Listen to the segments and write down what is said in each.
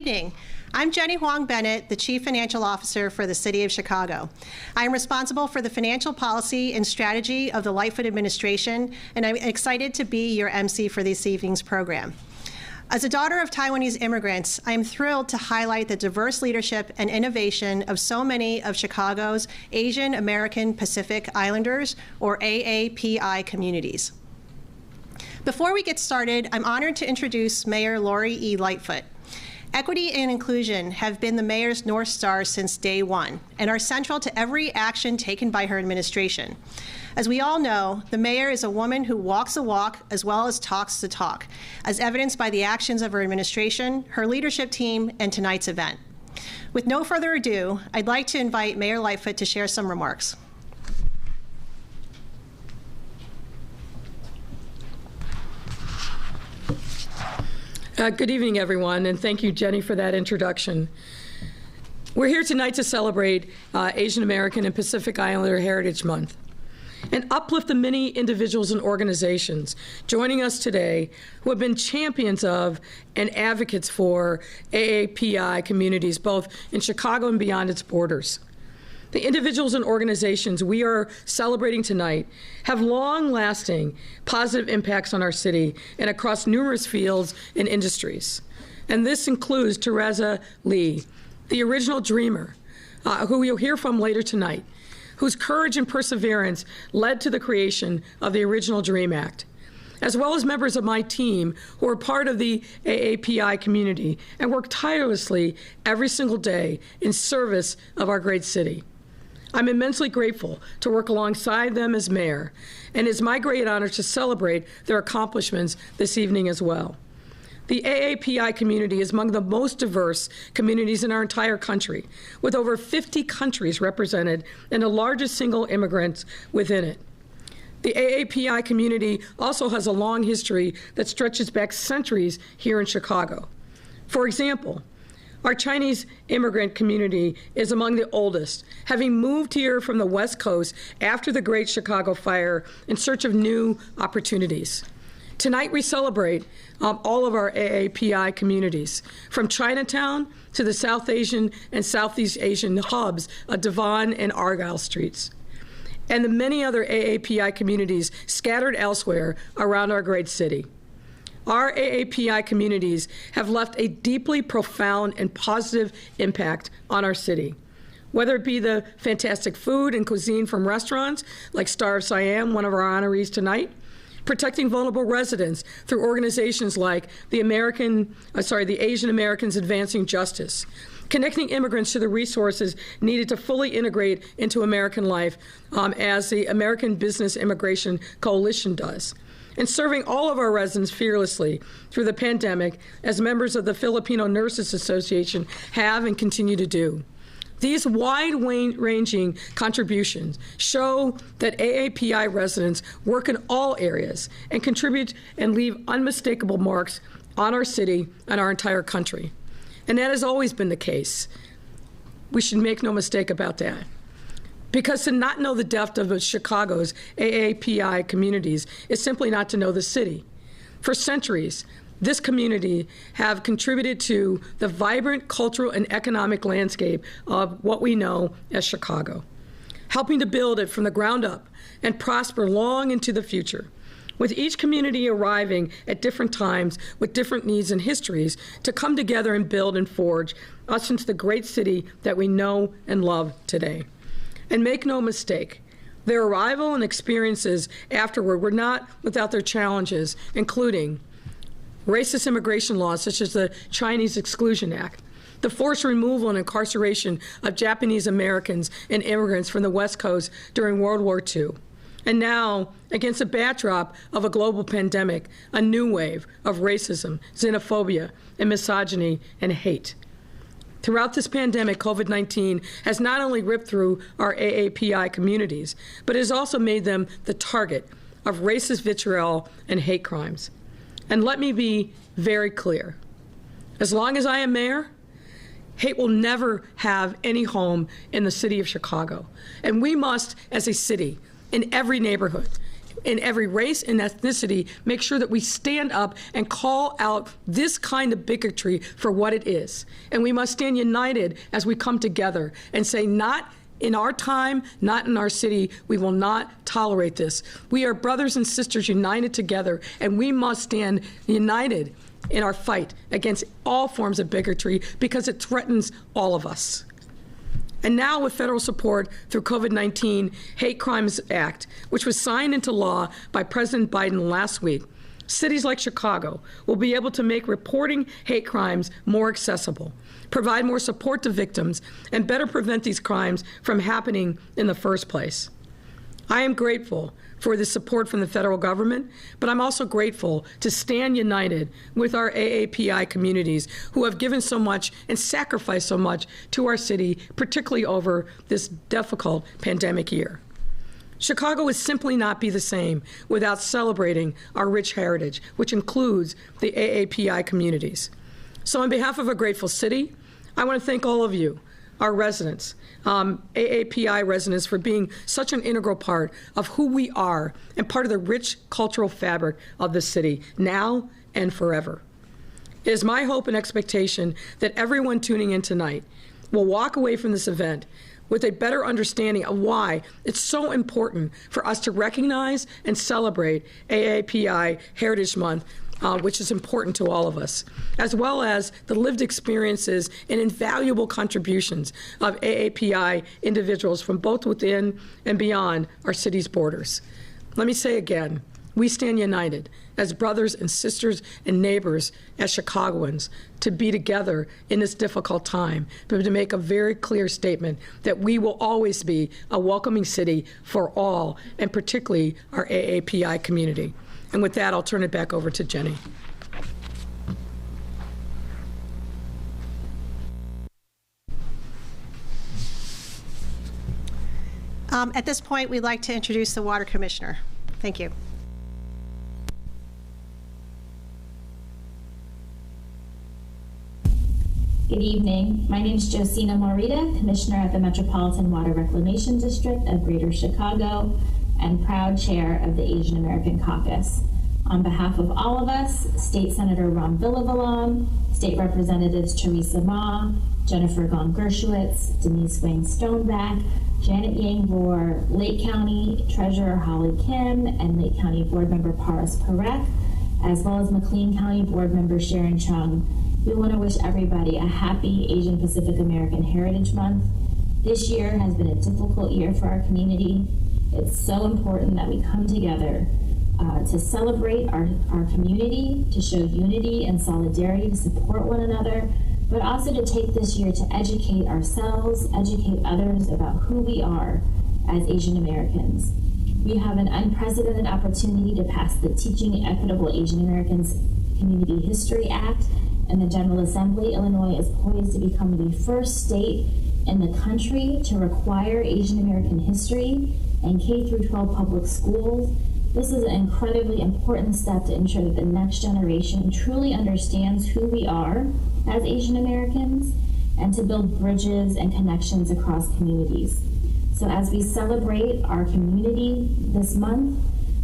evening. I'm Jenny Wong Bennett, the Chief Financial Officer for the City of Chicago. I am responsible for the financial policy and strategy of the Lightfoot administration, and I'm excited to be your MC for this evening's program. As a daughter of Taiwanese immigrants, I am thrilled to highlight the diverse leadership and innovation of so many of Chicago's Asian American Pacific Islanders, or AAPI communities. Before we get started, I'm honored to introduce Mayor Laurie E. Lightfoot. Equity and inclusion have been the mayor's North Star since day one and are central to every action taken by her administration. As we all know, the mayor is a woman who walks the walk as well as talks the talk, as evidenced by the actions of her administration, her leadership team, and tonight's event. With no further ado, I'd like to invite Mayor Lightfoot to share some remarks. Good evening, everyone, and thank you, Jenny, for that introduction. We're here tonight to celebrate Asian American and Pacific Islander Heritage Month and uplift the many individuals and organizations joining us today who have been champions of and advocates for AAPI communities, both in Chicago and beyond its borders. The individuals and organizations we are celebrating tonight have long-lasting positive impacts on our city and across numerous fields and industries. And this includes Teresa Lee, the original dreamer, who you'll hear from later tonight, whose courage and perseverance led to the creation of the original DREAM Act, as well as members of my team who are part of the AAPI community and work tirelessly every single day in service of our great city. I'm immensely grateful to work alongside them as mayor, and it's my great honor to celebrate their accomplishments this evening as well. The AAPI community is among the most diverse communities in our entire country, with over 50 countries represented and the largest single immigrants within it. The AAPI community also has a long history that stretches back centuries here in Chicago. For example, our Chinese immigrant community is among the oldest, having moved here from the West Coast after the Great Chicago Fire in search of new opportunities. Tonight we celebrate all of our AAPI communities, from Chinatown to the South Asian and Southeast Asian hubs of Devon and Argyle Streets, and the many other AAPI communities scattered elsewhere around our great city. Our AAPI communities have left a deeply profound and positive impact on our city, whether it be the fantastic food and cuisine from restaurants like Star of Siam, one of our honorees tonight, protecting vulnerable residents through organizations like the Asian Americans Advancing Justice, connecting immigrants to the resources needed to fully integrate into American life, as the American Business Immigration Coalition does, and serving all of our residents fearlessly through the pandemic as members of the Filipino Nurses Association have and continue to do. These wide-ranging contributions show that AAPI residents work in all areas and contribute and leave unmistakable marks on our city and our entire country. And that has always been the case. We should make no mistake about that. Because to not know the depth of Chicago's AAPI communities is simply not to know the city. For centuries, this community have contributed to the vibrant cultural and economic landscape of what we know as Chicago, helping to build it from the ground up and prosper long into the future, with each community arriving at different times with different needs and histories to come together and build and forge us into the great city that we know and love today. And make no mistake, their arrival and experiences afterward were not without their challenges, including racist immigration laws such as the Chinese Exclusion Act, the forced removal and incarceration of Japanese Americans and immigrants from the West Coast during World War II, and now, against a backdrop of a global pandemic, a new wave of racism, xenophobia, and misogyny and hate. Throughout this pandemic, COVID-19 has not only ripped through our AAPI communities, but has also made them the target of racist vitriol and hate crimes. And let me be very clear. As long as I am mayor, hate will never have any home in the city of Chicago. And we must, as a city, in every neighborhood, in every race and ethnicity, make sure that we stand up and call out this kind of bigotry for what it is. And we must stand united as we come together and say, not in our time, not in our city, we will not tolerate this. We are brothers and sisters united together, and we must stand united in our fight against all forms of bigotry because it threatens all of us. And now with federal support through COVID-19 Hate Crimes Act, which was signed into law by President Biden last week, cities like Chicago will be able to make reporting hate crimes more accessible, provide more support to victims, and better prevent these crimes from happening in the first place. I am grateful for the support from the federal government, but I'm also grateful to stand united with our AAPI communities who have given so much and sacrificed so much to our city, particularly over this difficult pandemic year. Chicago would simply not be the same without celebrating our rich heritage, which includes the AAPI communities. So on behalf of a grateful city, I want to thank all of you, our residents, AAPI residents, for being such an integral part of who we are and part of the rich cultural fabric of the city, now and forever. It is my hope and expectation that everyone tuning in tonight will walk away from this event with a better understanding of why it's so important for us to recognize and celebrate AAPI Heritage Month, which is important to all of us, as well as the lived experiences and invaluable contributions of AAPI individuals from both within and beyond our city's borders. Let me say again, we stand united as brothers and sisters and neighbors, as Chicagoans, to be together in this difficult time, but to make a very clear statement that we will always be a welcoming city for all, and particularly our AAPI community. And with that, I'll turn it back over to Jenny. At this point, we'd like to introduce the Water Commissioner. Thank you. Good evening. My name is Josina Morita, Commissioner at the Metropolitan Water Reclamation District of Greater Chicago and proud chair of the Asian American Caucus. On behalf of all of us, State Senator Ron Villavalon, State Representatives Teresa Ma, Jennifer Gong Gershowitz, Denise Wayne Stoneback, Janet Yang Rohr, Lake County Treasurer Holly Kim, and Lake County Board Member Paras Parekh, as well as McLean County Board Member Sharon Chung, we want to wish everybody a happy Asian Pacific American Heritage Month. This year has been a difficult year for our community. It's so important that we come together to celebrate our community, to show unity and solidarity, to support one another, but also to take this year to educate ourselves, educate others about who we are as Asian Americans. We have an unprecedented opportunity to pass the Teaching Equitable Asian Americans Community History Act, and the General Assembly. Illinois is poised to become the first state in the country to require Asian American history in K-12 public schools. This is an incredibly important step to ensure that the next generation truly understands who we are as Asian Americans and to build bridges and connections across communities. So as we celebrate our community this month,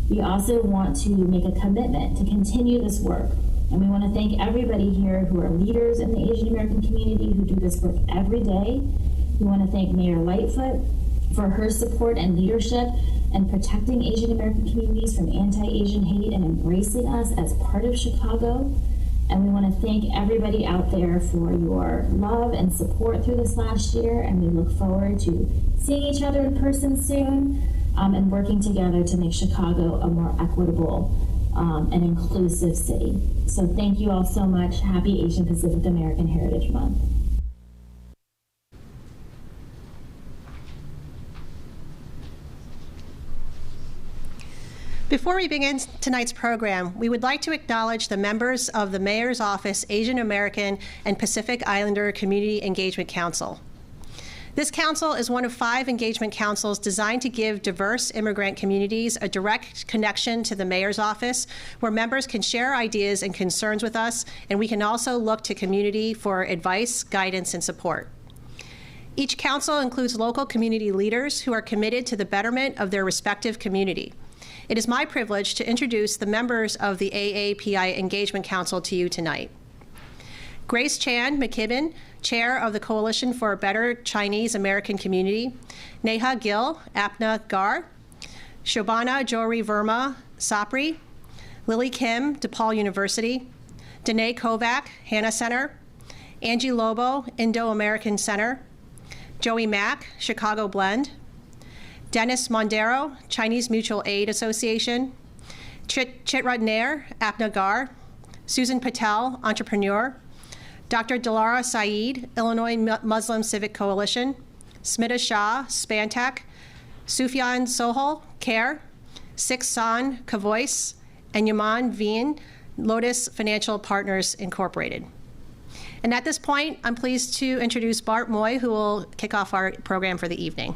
we also want to make a commitment to continue this work. And we want to thank everybody here who are leaders in the Asian American community who do this work every day. We want to thank Mayor Lightfoot for her support and leadership in protecting Asian American communities from anti-Asian hate and embracing us as part of Chicago. And we want to thank everybody out there for your love and support through this last year. And we look forward to seeing each other in person soon and working together to make Chicago a more equitable and inclusive city. So thank you all so much. Happy Asian Pacific American Heritage Month. Before we begin tonight's program, we would like to acknowledge the members of the Mayor's Office Asian American and Pacific Islander Community Engagement Council. This council is one of 5 engagement councils designed to give diverse immigrant communities a direct connection to the Mayor's Office, where members can share ideas and concerns with us, and we can also look to community for advice, guidance, and support. Each council includes local community leaders who are committed to the betterment of their respective community. It is my privilege to introduce the members of the AAPI Engagement Council to you tonight. Grace Chan McKibben, Chair of the Coalition for a Better Chinese American Community. Neha Gill, Apna Gar. Shobhana Jory Verma, Sapri. Lily Kim, DePaul University. Danae Kovac, Hannah Center. Angie Lobo, Indo-American Center. Joey Mack, Chicago Blend. Dennis Mondero, Chinese Mutual Aid Association. Chitra Nair, Apna Gar. Susan Patel, entrepreneur. Dr. Dilara Saeed, Illinois Muslim Civic Coalition. Smita Shah, Spantac. Sufyan Sohol, CARE. Six San, Cavoice. And Yaman Veen, Lotus Financial Partners Incorporated. And at this point, I'm pleased to introduce Bart Moy, who will kick off our program for the evening.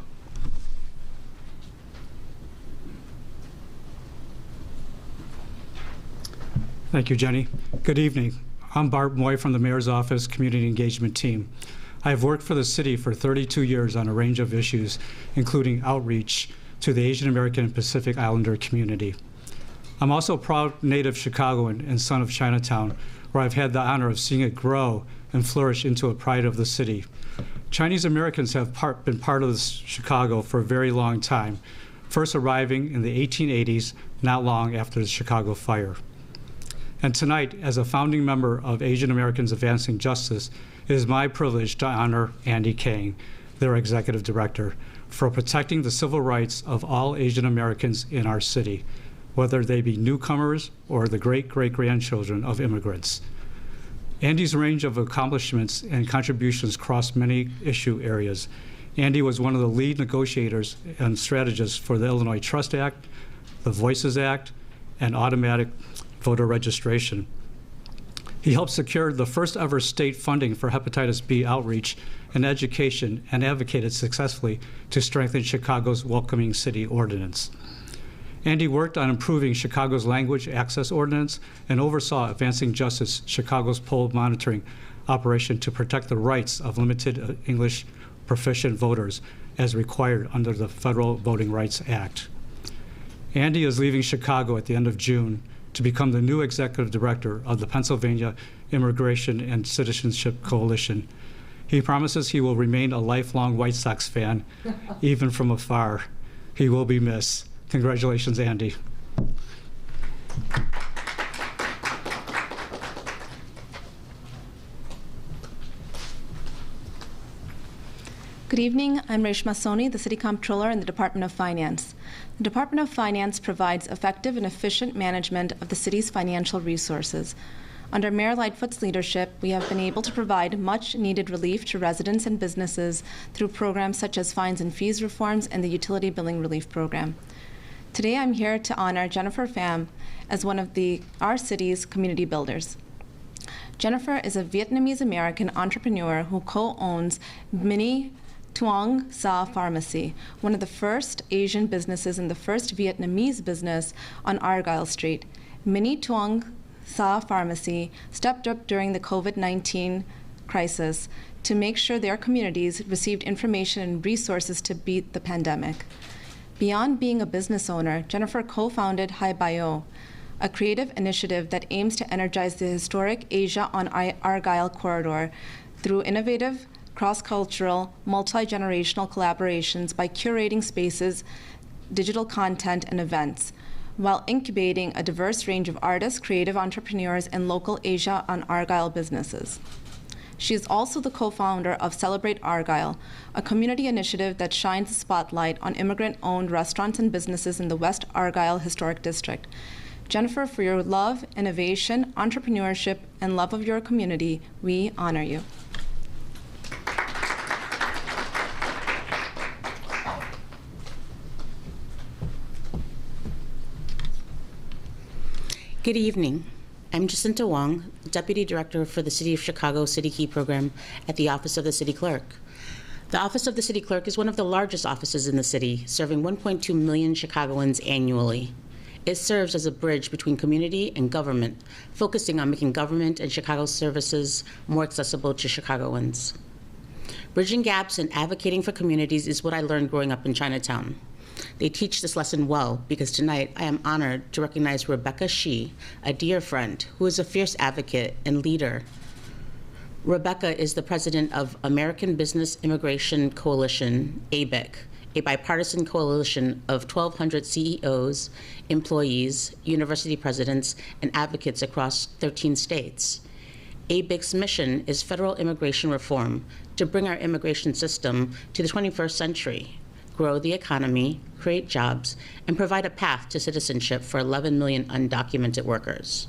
Thank you, Jenny. Good evening. I'm Bart Moy from the Mayor's Office Community Engagement Team. I have worked for the city for 32 years on a range of issues, including outreach to the Asian American and Pacific Islander community. I'm also a proud native Chicagoan and son of Chinatown, where I've had the honor of seeing it grow and flourish into a pride of the city. Chinese Americans have been part of Chicago for a very long time, first arriving in the 1880s, not long after the Chicago fire. And tonight, as a founding member of Asian Americans Advancing Justice, it is my privilege to honor Andy Kane, their executive director, for protecting the civil rights of all Asian Americans in our city, whether they be newcomers or the great-great-grandchildren of immigrants. Andy's range of accomplishments and contributions cross many issue areas. Andy was one of the lead negotiators and strategists for the Illinois Trust Act, the Voices Act, and automatic voter registration. He helped secure the first ever state funding for hepatitis B outreach and education and advocated successfully to strengthen Chicago's Welcoming City Ordinance. Andy worked on improving Chicago's language access ordinance and oversaw Advancing Justice, Chicago's poll monitoring operation to protect the rights of limited English proficient voters as required under the Federal Voting Rights Act. Andy is leaving Chicago at the end of June to become the new executive director of the Pennsylvania Immigration and Citizenship Coalition. He promises he will remain a lifelong White Sox fan, even from afar. He will be missed. Congratulations, Andy. Good evening. I'm Reshma Soni, the City Comptroller in the Department of Finance. The Department of Finance provides effective and efficient management of the city's financial resources. Under Mayor Lightfoot's leadership, we have been able to provide much-needed relief to residents and businesses through programs such as fines and fees reforms and the Utility Billing Relief Program. Today, I'm here to honor Jennifer Pham as one of our city's community builders. Jennifer is a Vietnamese-American entrepreneur who co-owns Mini Tuong Sa Pharmacy, one of the first Asian businesses and the first Vietnamese business on Argyle Street. Mini Tuong Sa Pharmacy stepped up during the COVID-19 crisis to make sure their communities received information and resources to beat the pandemic. Beyond being a business owner, Jennifer co-founded Hai Bio, a creative initiative that aims to energize the historic Asia on Argyle corridor through innovative, cross-cultural, multi-generational collaborations by curating spaces, digital content, and events, while incubating a diverse range of artists, creative entrepreneurs, and local Asia on Argyle businesses. She is also the co-founder of Celebrate Argyle, a community initiative that shines a spotlight on immigrant-owned restaurants and businesses in the West Argyle Historic District. Jennifer, for your love, innovation, entrepreneurship, and love of your community, we honor you. Good evening. I'm Jacinta Wong, Deputy Director for the City of Chicago City Key Program at the Office of the City Clerk. The Office of the City Clerk is one of the largest offices in the city, serving 1.2 million Chicagoans annually. It serves as a bridge between community and government, focusing on making government and Chicago services more accessible to Chicagoans. Bridging gaps and advocating for communities is what I learned growing up in Chinatown. They teach this lesson well because tonight I am honored to recognize Rebecca Shee, a dear friend who is a fierce advocate and leader. Rebecca is the president of American Business Immigration Coalition, ABIC, a bipartisan coalition of 1,200 CEOs, employees, university presidents, and advocates across 13 states. ABIC's mission is federal immigration reform to bring our immigration system to the 21st century, grow the economy, create jobs, and provide a path to citizenship for 11 million undocumented workers.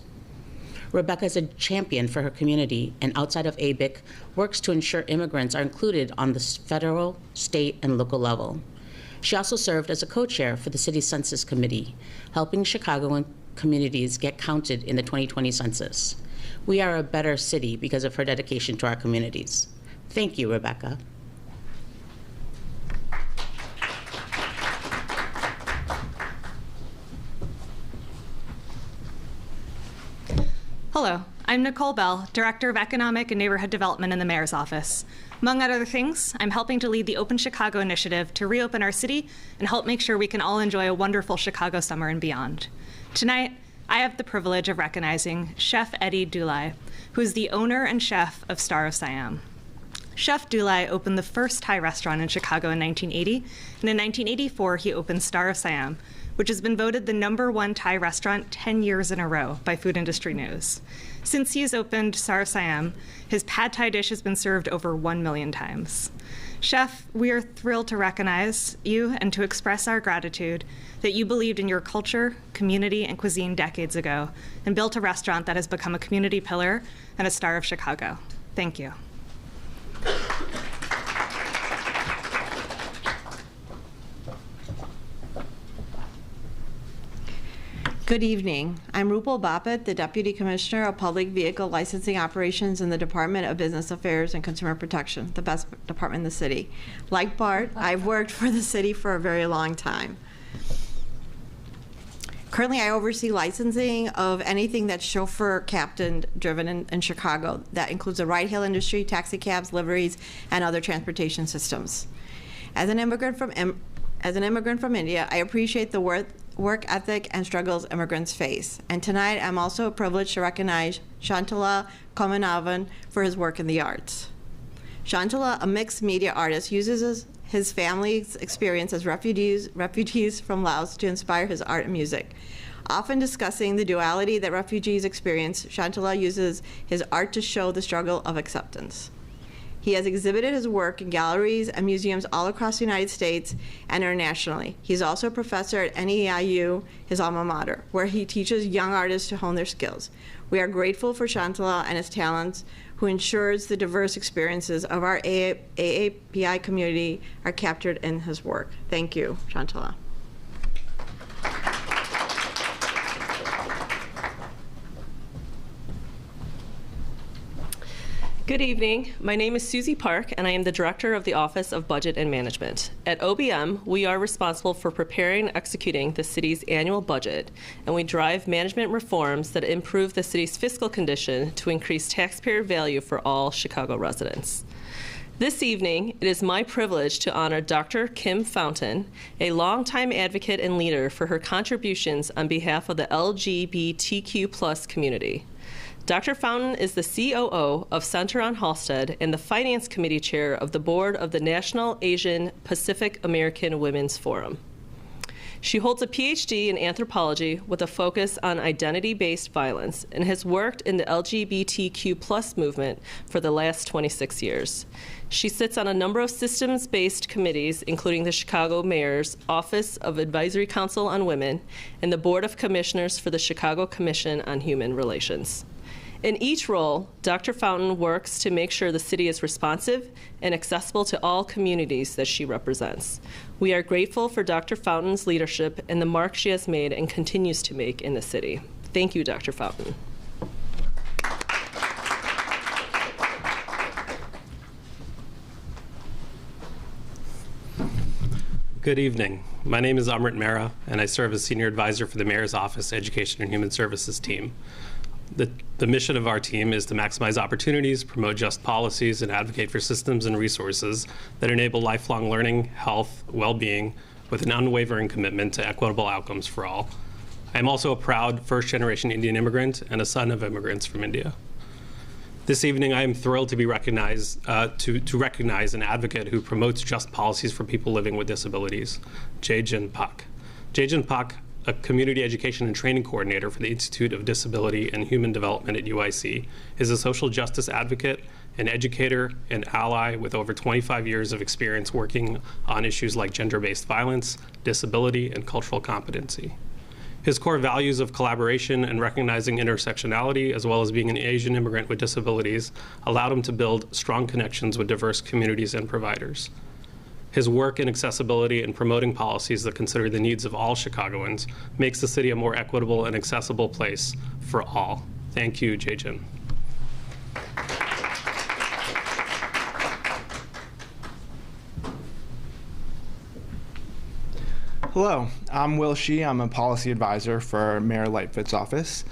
Rebecca is a champion for her community and outside of ABIC works to ensure immigrants are included on the federal, state, and local level. She also served as a co-chair for the city's Census Committee, helping Chicagoan communities get counted in the 2020 census. We are a better city because of her dedication to our communities. Thank you, Rebecca. Hello, I'm Nicole Bell, Director of Economic and Neighborhood Development in the Mayor's Office. Among other things, I'm helping to lead the Open Chicago initiative to reopen our city and help make sure we can all enjoy a wonderful Chicago summer and beyond. Tonight, I have the privilege of recognizing Chef Eddie Dulai, who is the owner and chef of Star of Siam. Chef Dulai opened the first Thai restaurant in Chicago in 1980, and in 1984 he opened Star of Siam, which has been voted the #1 Thai restaurant 10 years in a row by Food Industry News. Since he has opened Star of Siam, his pad Thai dish has been served over 1 million times. Chef, we are thrilled to recognize you and to express our gratitude that you believed in your culture, community, and cuisine decades ago and built a restaurant that has become a community pillar and a star of Chicago. Thank you. Good evening. I'm Rupal Bapat, the Deputy Commissioner of Public Vehicle Licensing Operations in the Department of Business Affairs and Consumer Protection, the best department in the city. Like Bart, I've worked for the city for a very long time. Currently, I oversee licensing of anything that's chauffeur captain driven in Chicago. That includes the ride-hail industry, taxi cabs, liveries, and other transportation systems. As an immigrant from India, I appreciate the work ethic and struggles immigrants face. And tonight, I'm also privileged to recognize Shantala Komanavan for his work in the arts. Shantala, a mixed media artist, uses his family's experience as refugees from Laos to inspire his art and music. Often discussing the duality that refugees experience, Shantala uses his art to show the struggle of acceptance. He has exhibited his work in galleries and museums all across the United States and internationally. He's also a professor at NEIU, his alma mater, where he teaches young artists to hone their skills. We are grateful for Shantala and his talents, who ensures the diverse experiences of our AAPI community are captured in his work. Thank you, Shantala. Good evening. My name is Susie Park, and I am the Director of the Office of Budget and Management. At OBM, we are responsible for preparing and executing the city's annual budget, and we drive management reforms that improve the city's fiscal condition to increase taxpayer value for all Chicago residents. This evening, it is my privilege to honor Dr. Kim Fountain, a longtime advocate and leader for her contributions on behalf of the LGBTQ+ community. Dr. Fountain is the COO of Center on Halsted and the Finance Committee Chair of the Board of the National Asian Pacific American Women's Forum. She holds a PhD in anthropology with a focus on identity-based violence and has worked in the LGBTQ+ movement for the last 26 years. She sits on a number of systems-based committees, including the Chicago Mayor's Office of Advisory Council on Women and the Board of Commissioners for the Chicago Commission on Human Relations. In each role, Dr. Fountain works to make sure the city is responsive and accessible to all communities that she represents. We are grateful for Dr. Fountain's leadership and the mark she has made and continues to make in the city. Thank you, Dr. Fountain. Good evening. My name is Amrit Mehra, and I serve as Senior Advisor for the Mayor's Office Education and Human Services team. The mission of our team is to maximize opportunities, promote just policies, and advocate for systems and resources that enable lifelong learning, health, well-being, with an unwavering commitment to equitable outcomes for all. I am also a proud first-generation Indian immigrant and a son of immigrants from India. This evening, I am thrilled to be recognized, to recognize an advocate who promotes just policies for people living with disabilities, Jae-Jin Pak. Jae-Jin Pak, a community education and training coordinator for the Institute of Disability and Human Development at UIC, is a social justice advocate, an educator, and ally with over 25 years of experience working on issues like gender-based violence, disability, and cultural competency. His core values of collaboration and recognizing intersectionality, as well as being an Asian immigrant with disabilities, allowed him to build strong connections with diverse communities and providers. His work in accessibility and promoting policies that consider the needs of all Chicagoans makes the city a more equitable and accessible place for all. Thank you, Jae-Jin. Hello, I'm Will Shee. I'm a policy advisor for Mayor Lightfoot's office.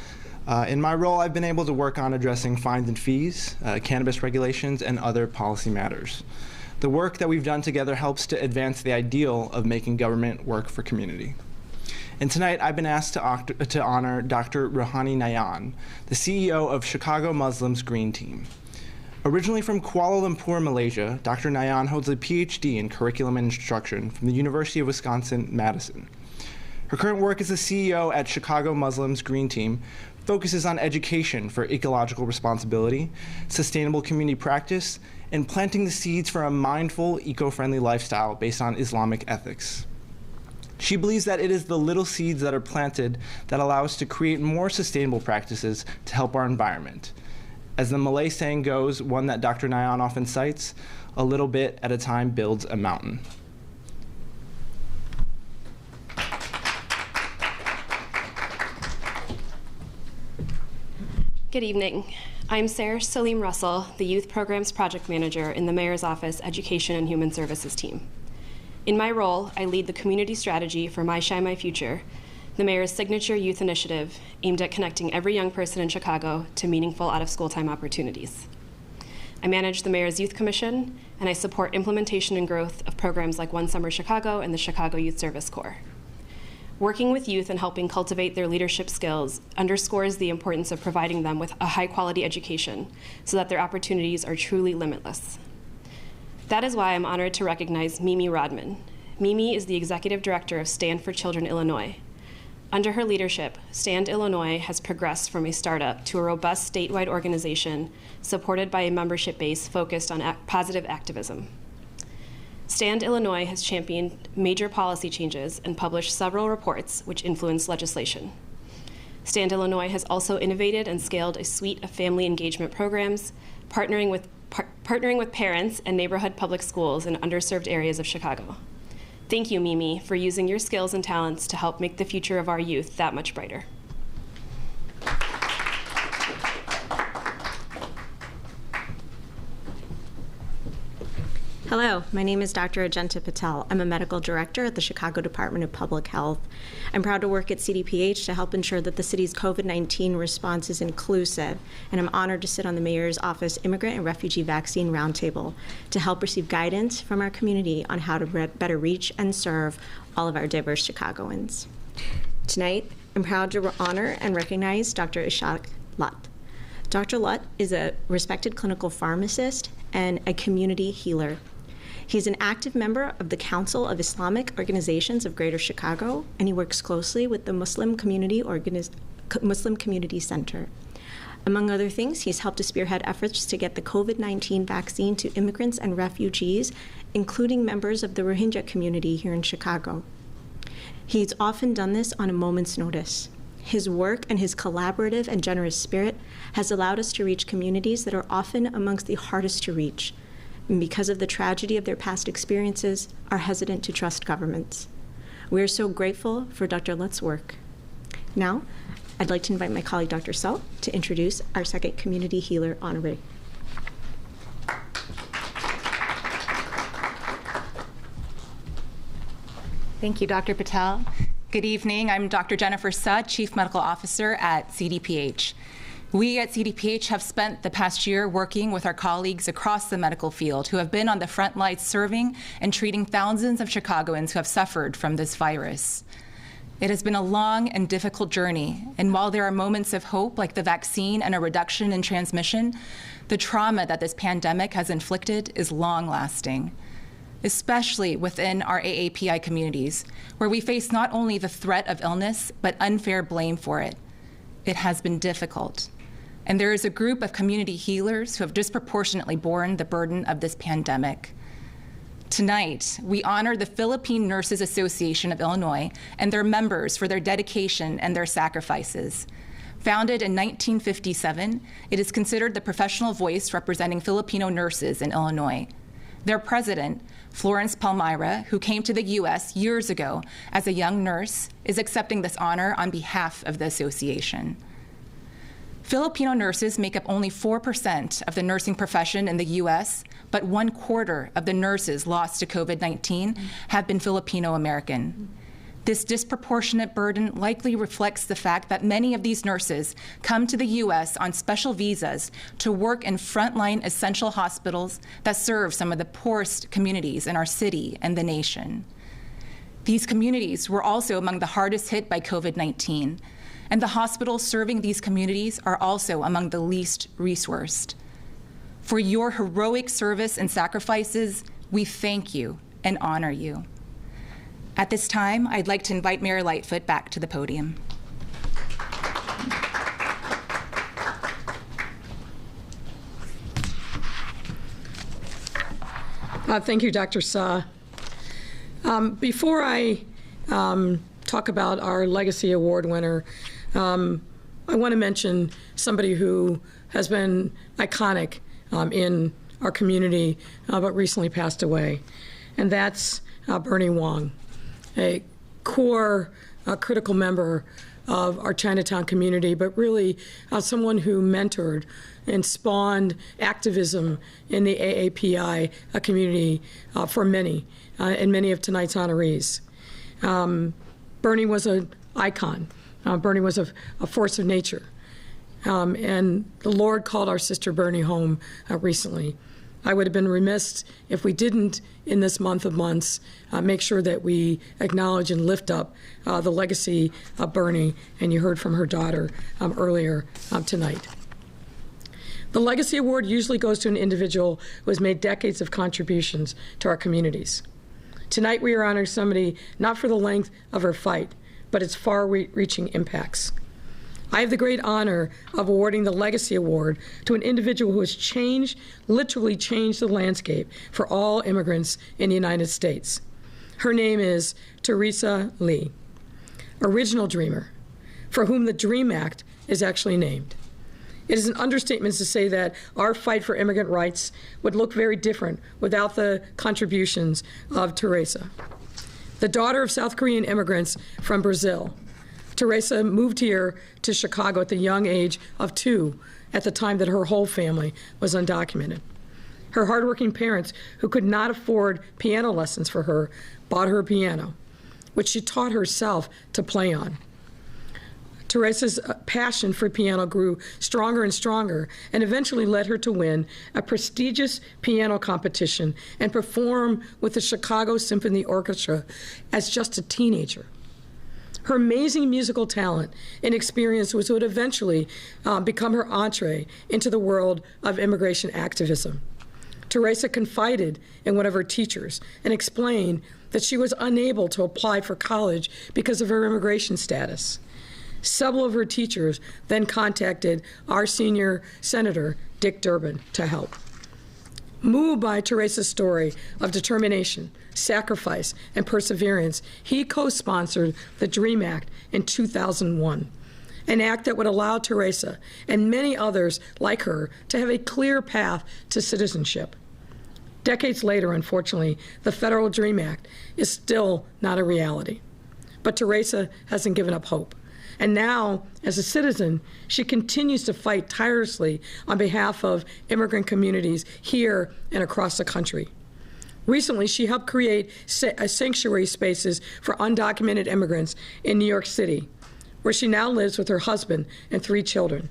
In my role, I've been able to work on addressing fines and fees, cannabis regulations, and other policy matters. The work that we've done together helps to advance the ideal of making government work for community. And tonight, I've been asked to honor Dr. Rohani Nayan, the CEO of Chicago Muslims Green Team. Originally from Kuala Lumpur, Malaysia, Dr. Nayan holds a PhD in curriculum and instruction from the University of Wisconsin-Madison. Her current work as the CEO at Chicago Muslims Green Team focuses on education for ecological responsibility, sustainable community practice, and planting the seeds for a mindful, eco-friendly lifestyle based on Islamic ethics. She believes that it is the little seeds that are planted that allow us to create more sustainable practices to help our environment. As the Malay saying goes, one that Dr. Nayan often cites, a little bit at a time builds a mountain. Good evening. I'm Sarah Salim Russell, the Youth Programs Project Manager in the Mayor's Office Education and Human Services team. In my role, I lead the community strategy for My Shine, My Future, the Mayor's signature youth initiative aimed at connecting every young person in Chicago to meaningful out-of-school time opportunities. I manage the Mayor's Youth Commission, and I support implementation and growth of programs like One Summer Chicago and the Chicago Youth Service Corps. Working with youth and helping cultivate their leadership skills underscores the importance of providing them with a high-quality education so that their opportunities are truly limitless. That is why I'm honored to recognize Mimi Rodman. Mimi is the Executive Director of Stand for Children Illinois. Under her leadership, Stand Illinois has progressed from a startup to a robust statewide organization supported by a membership base focused on positive activism. Stand Illinois has championed major policy changes and published several reports which influence legislation. Stand Illinois has also innovated and scaled a suite of family engagement programs, partnering with parents and neighborhood public schools in underserved areas of Chicago. Thank you, Mimi, for using your skills and talents to help make the future of our youth that much brighter. Hello, my name is Dr. Ajanta Patel. I'm a medical director at the Chicago Department of Public Health. I'm proud to work at CDPH to help ensure that the city's COVID-19 response is inclusive, and I'm honored to sit on the Mayor's Office Immigrant and Refugee Vaccine Roundtable to help receive guidance from our community on how to better reach and serve all of our diverse Chicagoans. Tonight, I'm proud to honor and recognize Dr. Ishaq Lut. Dr. Lut is a respected clinical pharmacist and a community healer. He's an active member of the Council of Islamic Organizations of Greater Chicago, and he works closely with the Muslim Community Center. Among other things, he's helped to spearhead efforts to get the COVID-19 vaccine to immigrants and refugees, including members of the Rohingya community here in Chicago. He's often done this on a moment's notice. His work and his collaborative and generous spirit has allowed us to reach communities that are often amongst the hardest to reach, and because of the tragedy of their past experiences, are hesitant to trust governments. We are so grateful for Dr. Lut's work. Now, I'd like to invite my colleague, Dr. Sell, to introduce our second community healer honoree. Thank you, Dr. Patel. Good evening. I'm Dr. Jennifer Sudd, Chief Medical Officer at CDPH. We at CDPH have spent the past year working with our colleagues across the medical field who have been on the front lines serving and treating thousands of Chicagoans who have suffered from this virus. It has been a long and difficult journey, and while there are moments of hope like the vaccine and a reduction in transmission, the trauma that this pandemic has inflicted is long-lasting, especially within our AAPI communities, where we face not only the threat of illness, but unfair blame for it. It has been difficult. And there is a group of community healers who have disproportionately borne the burden of this pandemic. Tonight, we honor the Filipino Nurses Association of Illinois and their members for their dedication and their sacrifices. Founded in 1957, it is considered the professional voice representing Filipino nurses in Illinois. Their president, Florence Palmyra, who came to the U.S. years ago as a young nurse, is accepting this honor on behalf of the association. Filipino nurses make up only 4% of the nursing profession in the U.S., but 1/4 of the nurses lost to COVID-19 have been Filipino American. This disproportionate burden likely reflects the fact that many of these nurses come to the U.S. on special visas to work in frontline essential hospitals that serve some of the poorest communities in our city and the nation. These communities were also among the hardest hit by COVID-19, and the hospitals serving these communities are also among the least resourced. For your heroic service and sacrifices, we thank you and honor you. At this time, I'd like to invite Mayor Lightfoot back to the podium. Thank you, Dr. Sa. Before I talk about our Legacy Award winner, I want to mention somebody who has been iconic in our community, but recently passed away, and that's Bernie Wong, a core critical member of our Chinatown community, but really someone who mentored and spawned activism in the AAPI community for many, and many of tonight's honorees. Bernie was an icon. Bernie was a force of nature. And the Lord called our sister Bernie home recently. I would have been remiss if we didn't, in this month of months, make sure that we acknowledge and lift up the legacy of Bernie, and you heard from her daughter earlier tonight. The Legacy Award usually goes to an individual who has made decades of contributions to our communities. Tonight we are honoring somebody not for the length of her fight, but its far-reaching impacts. I have the great honor of awarding the Legacy Award to an individual who has literally changed the landscape for all immigrants in the United States. Her name is Teresa Lee, original dreamer, for whom the DREAM Act is actually named. It is an understatement to say that our fight for immigrant rights would look very different without the contributions of Teresa. The daughter of South Korean immigrants from Brazil, Teresa moved here to Chicago at the young age of 2, at the time that her whole family was undocumented. Her hardworking parents, who could not afford piano lessons for her, bought her a piano, which she taught herself to play on. Teresa's passion for piano grew stronger and stronger, and eventually led her to win a prestigious piano competition and perform with the Chicago Symphony Orchestra as just a teenager. Her amazing musical talent and experience would eventually become her entree into the world of immigration activism. Teresa confided in one of her teachers and explained that she was unable to apply for college because of her immigration status. Several of her teachers then contacted our senior senator, Dick Durbin, to help. Moved by Teresa's story of determination, sacrifice, and perseverance, he co-sponsored the DREAM Act in 2001, an act that would allow Teresa and many others like her to have a clear path to citizenship. Decades later, unfortunately, the federal DREAM Act is still not a reality. But Teresa hasn't given up hope. And now, as a citizen, she continues to fight tirelessly on behalf of immigrant communities here and across the country. Recently, she helped create sanctuary spaces for undocumented immigrants in New York City, where she now lives with her husband and 3 children.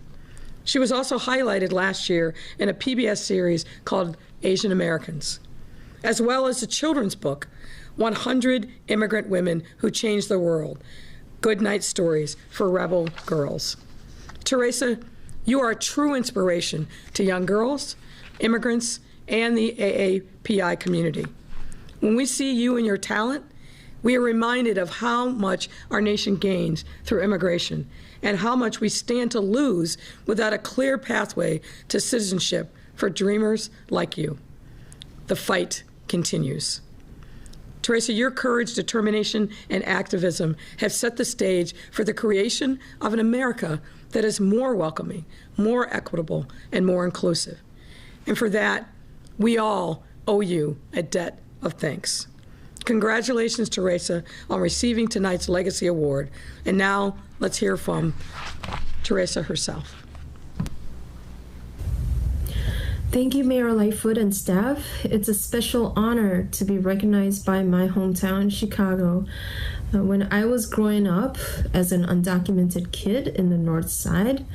She was also highlighted last year in a PBS series called Asian Americans, as well as a children's book, 100 Immigrant Women Who Changed the World, Good Night Stories for Rebel Girls. Teresa, you are a true inspiration to young girls, immigrants, and the AAPI community. When we see you and your talent, we are reminded of how much our nation gains through immigration and how much we stand to lose without a clear pathway to citizenship for dreamers like you. The fight continues. Teresa, your courage, determination, and activism have set the stage for the creation of an America that is more welcoming, more equitable, and more inclusive. And for that, we all owe you a debt of thanks. Congratulations, Teresa, on receiving tonight's Legacy Award. And now, let's hear from Teresa herself. Thank you, Mayor Lightfoot and staff. It's a special honor to be recognized by my hometown, Chicago. When I was growing up as an undocumented kid in the North Side,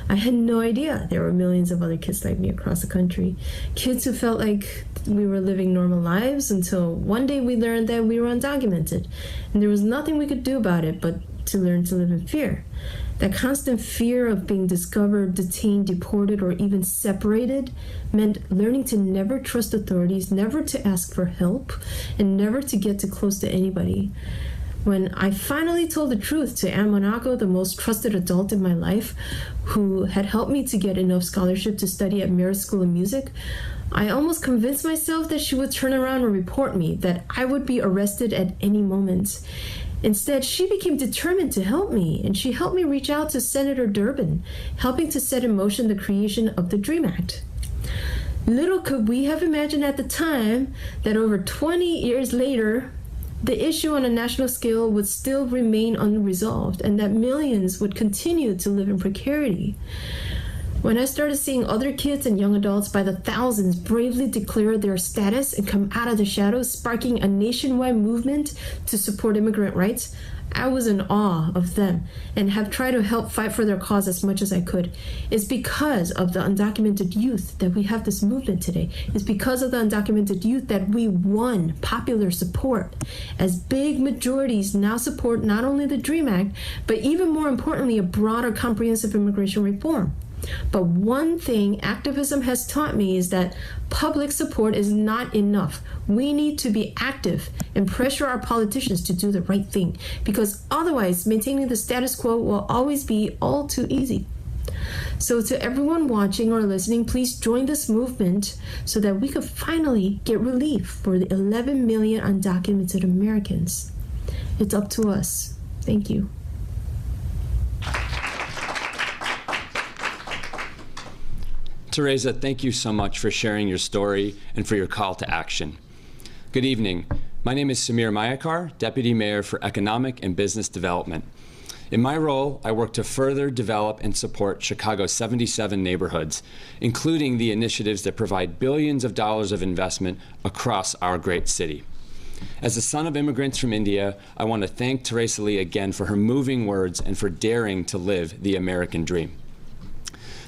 I had no idea there were millions of other kids like me across the country. Kids who felt like we were living normal lives until one day we learned that we were undocumented. And there was nothing we could do about it but to learn to live in fear. That constant fear of being discovered, detained, deported, or even separated meant learning to never trust authorities, never to ask for help, and never to get too close to anybody. When I finally told the truth to Ann Monaco, the most trusted adult in my life, who had helped me to get enough scholarship to study at Merit School of Music, I almost convinced myself that she would turn around and report me, that I would be arrested at any moment. Instead, she became determined to help me, and she helped me reach out to Senator Durbin, helping to set in motion the creation of the DREAM Act. Little could we have imagined at the time that over 20 years later, the issue on a national scale would still remain unresolved, and that millions would continue to live in precarity. When I started seeing other kids and young adults by the thousands bravely declare their status and come out of the shadows, sparking a nationwide movement to support immigrant rights, I was in awe of them and have tried to help fight for their cause as much as I could. It's because of the undocumented youth that we have this movement today. It's because of the undocumented youth that we won popular support, as big majorities now support not only the DREAM Act, but even more importantly, a broader comprehensive immigration reform. But one thing activism has taught me is that public support is not enough. We need to be active and pressure our politicians to do the right thing, because otherwise maintaining the status quo will always be all too easy. So to everyone watching or listening, please join this movement so that we could finally get relief for the 11 million undocumented Americans. It's up to us. Thank you. Teresa, thank you so much for sharing your story and for your call to action. Good evening. My name is Samir Mayakar, Deputy Mayor for Economic and Business Development. In my role, I work to further develop and support Chicago's 77 neighborhoods, including the initiatives that provide billions of dollars of investment across our great city. As a son of immigrants from India, I want to thank Teresa Lee again for her moving words and for daring to live the American dream.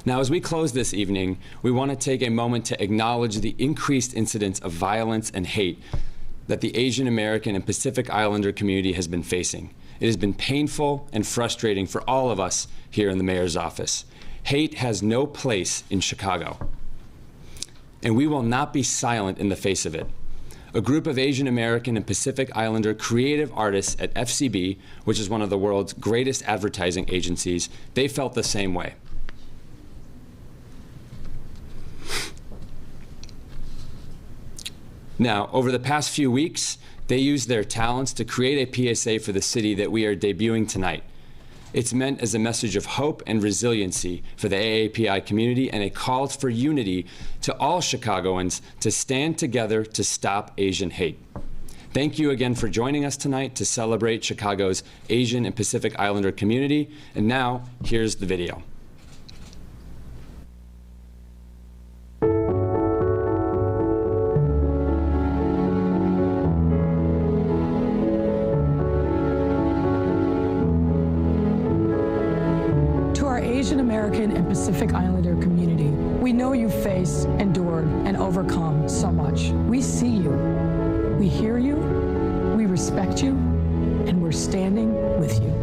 Now, as we close this evening, we want to take a moment to acknowledge the increased incidence of violence and hate that the Asian American and Pacific Islander community has been facing. It has been painful and frustrating for all of us here in the mayor's office. Hate has no place in Chicago, and we will not be silent in the face of it. A group of Asian American and Pacific Islander creative artists at FCB, which is one of the world's greatest advertising agencies, they felt the same way. Now, over the past few weeks, they used their talents to create a PSA for the city that we are debuting tonight. It's meant as a message of hope and resiliency for the AAPI community and a call for unity to all Chicagoans to stand together to stop Asian hate. Thank you again for joining us tonight to celebrate Chicago's Asian and Pacific Islander community. And now, here's the video. Asian American and Pacific Islander community, we know you've faced, endured, and overcome so much. We see you, we hear you, we respect you, and we're standing with you.